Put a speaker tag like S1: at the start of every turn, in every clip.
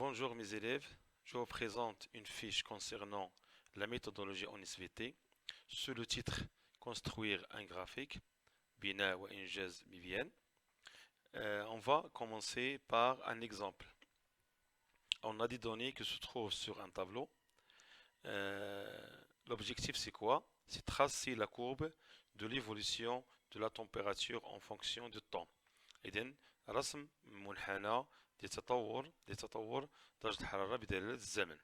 S1: Bonjour mes élèves, je vous présente une fiche concernant la méthodologie en SVT sous le titre Construire un graphique, Bina wa Injaz Bibian. On va commencer par un exemple. On a des données qui se trouvent sur un tableau. L'objectif c'est quoi? C'est tracer la courbe de l'évolution de la température en fonction du temps. إذن رسم منحنى لتطور درجة الحرارة بدلالة الزمن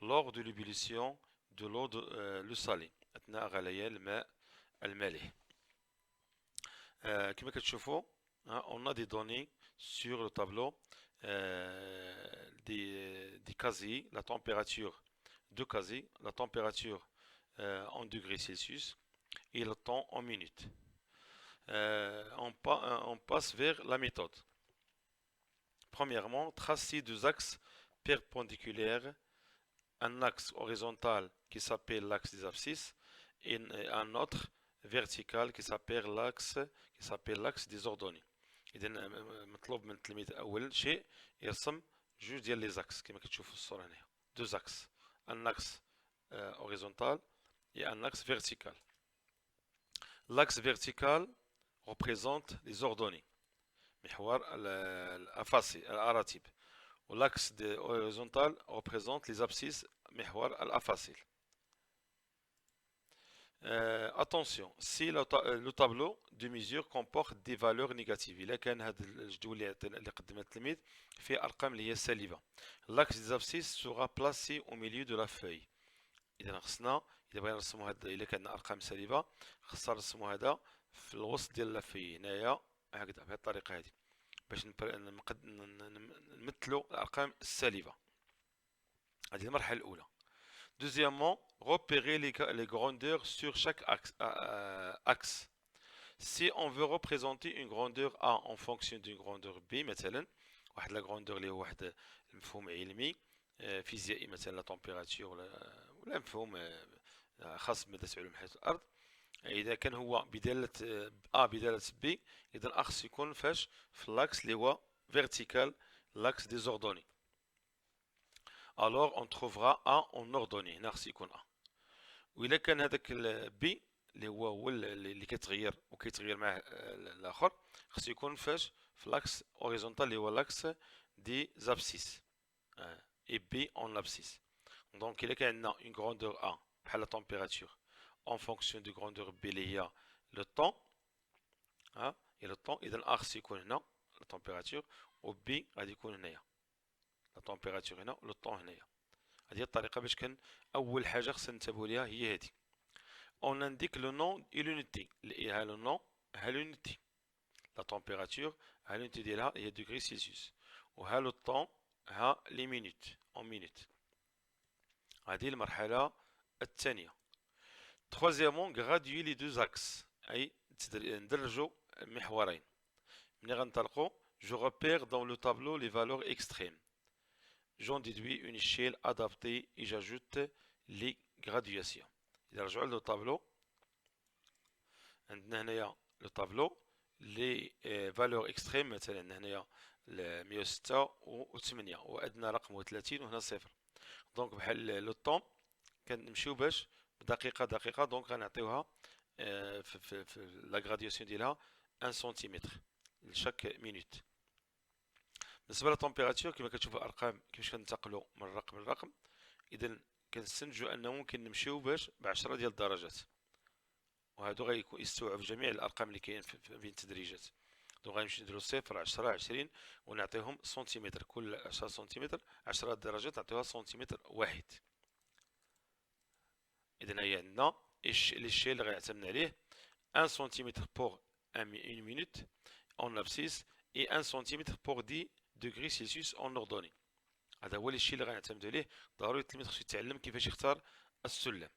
S1: lors de l'ébullition de l'eau le salé أثناء غليان الماء المالح. كما كتشوفوا on a des données sur le tableau, des casiers, la température de casier, la température en degrés Celsius et le temps en minutes. On passe vers la méthode. Premièrement, tracer deux axes perpendiculaires, un axe horizontal qui s'appelle l'axe des abscisses et un autre vertical qui s'appelle l'axe des ordonnées. إذا مطلوب من التلميذ أول شيء يرسم جوج ديال لي زاكس كما كتشوفوا في الصورة هنا. Deux axes, un axe horizontal et un axe vertical. L'axe vertical représente les ordonnées محور الأراتب والأكس horizontal représente les abscisses محور الأفاصيل. Attention, si le tableau de mesure comporte des valeurs négatives إلا كان هذا الجدول اللي قدمه التلميذ فيه أرقام اللي هي سالبة, l'axe des abscisses sera placé au milieu de la feuille. إذا خصنا إذا بغينا نرسمو هاد إلا كان أرقام سالبة خصنا نرسمو هذا في الوسط ديال لافي هنايا هكذا بهذه الطريقة هذه باش نمثلوا الأرقام السالبة. هذه المرحلة الأولى. Deuxièmement, repérer les grandeurs sur chaque axe. Si on veut représenter une grandeur A en fonction d'une grandeur B مثلا واحد la grandeur اللي هو واحد المفهوم علمي فيزيائي مثلا la température ولا مفهوم خاص بمادة علوم الحياة الأرض, إذا كان هو بدالة A بدالة B إذا الأخص يكون فاش في الأكس اللي هو vertical, l'axe des ordonnées. Alors on trouvera A en ordonnée هنا خص يكون A. وإلا كان هذاك B اللي هو اللي كيتغير وكيتغير معاه الآخر خص يكون فاش في الأكس horizontal اللي هو l'axe des abscisses et B en abscisse. Donc إلا كان عندنا une grandeur A بحال la température en fonction de grandeur B اللي هي le temps et le temps إذا A خص يكون هنا la température و B غادي يكون هنايا la température هنا و le temps هنايا. هذه الطريقة باش كان أول حاجة خصنا ننتبهوا ليها هي هذه. On indique le nom et l'unité. ها le nom ها l'unité. La température ها l'unité ديالها هي degrés Celsius. وها le temps ها les minutes en minutes. هذه المرحلة الثانية. Troisièmement, graduer les deux axes. أي ندرجوا المحورين. ملي غنطلقوا je repère dans le tableau les valeurs extrêmes. J'en déduis une échelle adaptée et j'ajoute les graduations. إذا رجعوا لو tableau عندنا هنايا لو tableau les valeurs extrêmes مثلا هنايا 106 و8 وأدنى رقم هو 30 وهنا 0. دونك بحال لو طون كنمشيو باش دقيقة دونك غنعطيوها في لا غرادياسيون ديالها 1 سنتيمتر لشاك مينوت. بالنسبة للتمبيراتور كما كتشوفوا الأرقام كيفاش كنتقلوا من رقم لرقم, إذا كنستنتجوا أنه ممكن نمشيو باش ب10 ديال الدرجات, وهادو غيستوعب جميع الأرقام اللي كاين بين التدريجات. دونك غنمشي نديرو 0 10 20 ونعطيهم سنتيمتر, كل 10 سنتيمتر 10 درجات نعطيوها سنتيمتر واحد. إذا هي عندنا l'échelle اللي غنعتمد عليه 1 cm pour 1 minute en abscisse et 1 cm pour 10 degrés Celsius en ordonnée. هذا هو الشيء اللي غنعتمد عليه. ضروري التلميذ خصو يتعلم كيفاش يختار السلم.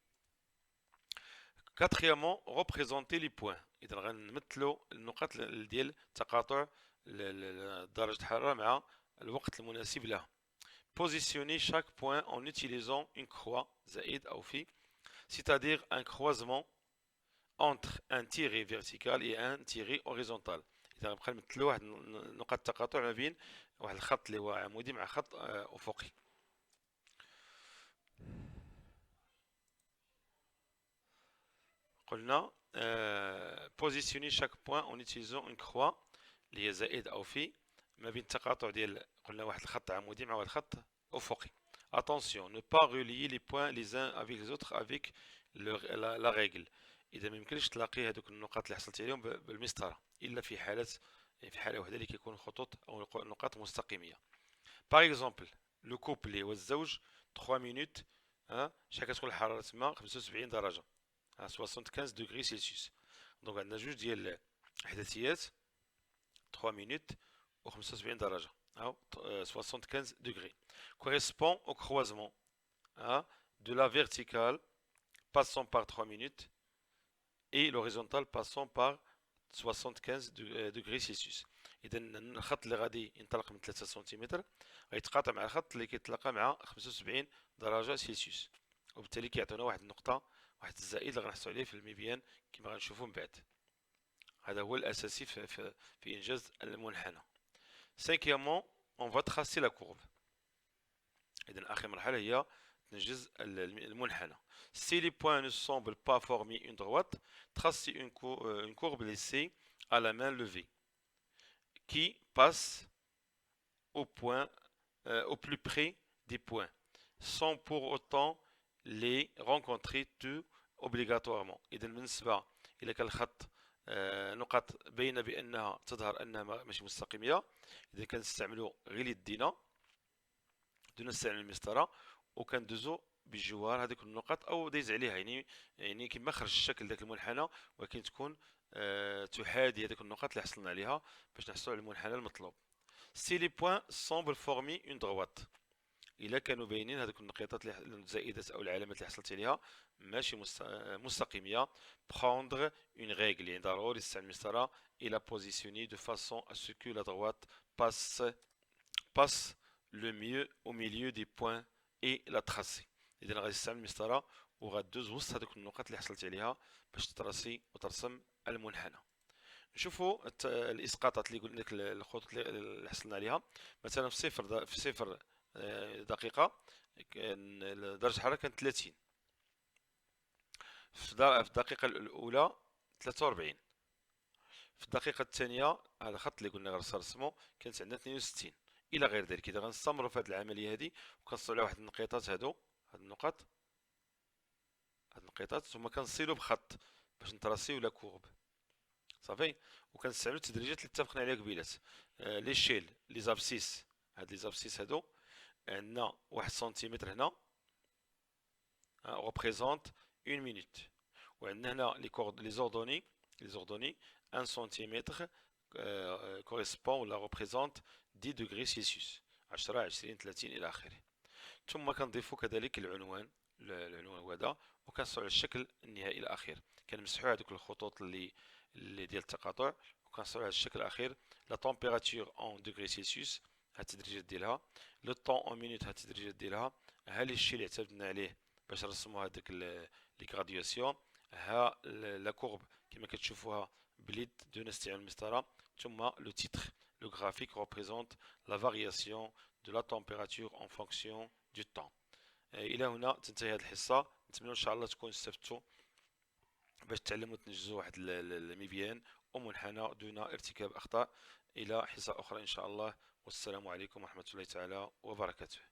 S1: Quatrièmement, représenter les points. إذا غنمثلوا النقاط ديال تقاطع درجة الحرارة مع الوقت المناسب لها. Positionner chaque point en utilisant une croix زائد أو في, c'est-à-dire un croisement entre un tiré vertical et un tiré horizontal. اذا غنبقى نمثلو واحد نقاط التقاطع ما بين واحد الخط اللي هو عمودي مع خط افقي. قلنا بوزيسيوني شاك بوين اون utilisant اون كخوا اللي هي زائد او في ما بين التقاطع ديال قلنا واحد الخط عمودي مع واحد الخط افقي. Attention, ne pas relier les points les uns avec les autres avec la règle. اذا ما يمكنش تلاقي هذوك النقاط اللي حصلتي عليهم بالمسطره الا في حالات، يعني في حاله واحده اللي كيكون خطوط او نقاط مستقيميه. باغ اكزومبل لو كوبل اللي هو الزوج 3 مينوت، شحال كتكون الحراره تما 75 درجه، 75 دوغري سيلسيوس. دونك عندنا جوج ديال الاحداثيات 3 مينوت و 75 درجه، 75 degrés, correspond au croisement de la verticale passant par 3 minutes et l'horizontale passant par 75 degrés Celsius. إذا الخط اللي غادي ينطلق من 3 سنتيمتر غيتقاطع مع الخط اللي كيتلاقى مع 75 درجة سيلسيوس، وبالتالي كيعطيونا واحد النقطة، واحد الزائد اللي غنحصلوا عليه في المبيان كما غنشوفوا من بعد. هذا هو الأساسي في إنجاز المنحنى. Cinquièmement, on va tracer la courbe. إذن آخر مرحلة هي تنجز المنحنى. Si les points ne semblent pas former une droite, tracez une courbe laissée à la main levée qui passe au plus près des points, sans pour autant les rencontrer tout obligatoirement. إذن بالنسبة إلى كان الخط نقاط باينة بأنها تظهر أنها ماشي مستقيمية، إذا كنستعملو غير يدينا دون نستعمل المسطرة وكندوزو بجوار هذيك النقاط أو دايز عليها، يعني كما خرج الشكل داك المنحنى، ولكن تكون تحاذي هذيك النقاط اللي حصلنا عليها باش نحصلوا على المنحنى المطلوب. سي لي بوين سومبل فورمي اون دروات، إلا كانوا باينين هذوك النقيطات الزائدات أو العلامات اللي حصلت عليها ماشي مستقيمية، prendre une règle، يعني ضروري تستعمل المسطرة et la positionner de façon à ce que la droite passe le mieux au milieu des points et la tracer. إذا غادي تستعمل المسطرة وغادوز وسط هذوك النقاط اللي حصلت عليها باش تراسي وترسم المنحنى. نشوفوا الإسقاطات اللي قلنا لك، الخطوط اللي حصلنا عليها. مثلا في صفر دقيقة درجة الحرارة كانت 30، في الدقيقة الأولى 43، في الدقيقة الثانية هذا الخط اللي قلنا غنرسمو كانت عندنا 62 إلى غير ذلك. إذا غنستمروا في هذه العملية هذه وكنصلوا على واحد النقيطات هاد النقاط، ثم كنصلوا بخط باش نتراسيو لا كورب صافي، وكنستعملوا التدريجات اللي اتفقنا عليها قبيلات. لي شيل لي زابسيس، هاد لي زابسيس هادو عندنا 1 سنتيمتر هنا représente 1 minute، وعندنا هنا لي زوردوني 1 سنتيمتر correspond ولا représente 10 degrés Celsius، 10 20 30 إلى آخره. ثم كنضيفوا كذلك العنوان هو هذا، وكنصنعوا الشكل النهائي الأخير. كنمسحوا هذوك الخطوط اللي ديال التقاطع وكنصنعوا هذا الشكل الأخير. لا تمبيراتور اون دوغري سيلسيوس، ها التدريجات ديالها. لو طون اون مينوت، ها التدريجات ديالها. ها لي الشيء اللي اعتمدنا عليه باش نرسموا هذيك لي غرادياسيون. ها لا كورب كما كتشوفوها بليد دون استعمال المسطره. ثم لو تيتر، le graphique représente la variation de la température en fonction du temps. الى هنا تنتهي هذه الحصه. نتمنى ان شاء الله تكونوا استفدتوا باش تعلموا تنجزوا واحد المبيان ومنحنى دون ارتكاب اخطاء. الى حصه اخرى ان شاء الله، والسلام عليكم ورحمه الله تعالى وبركاته.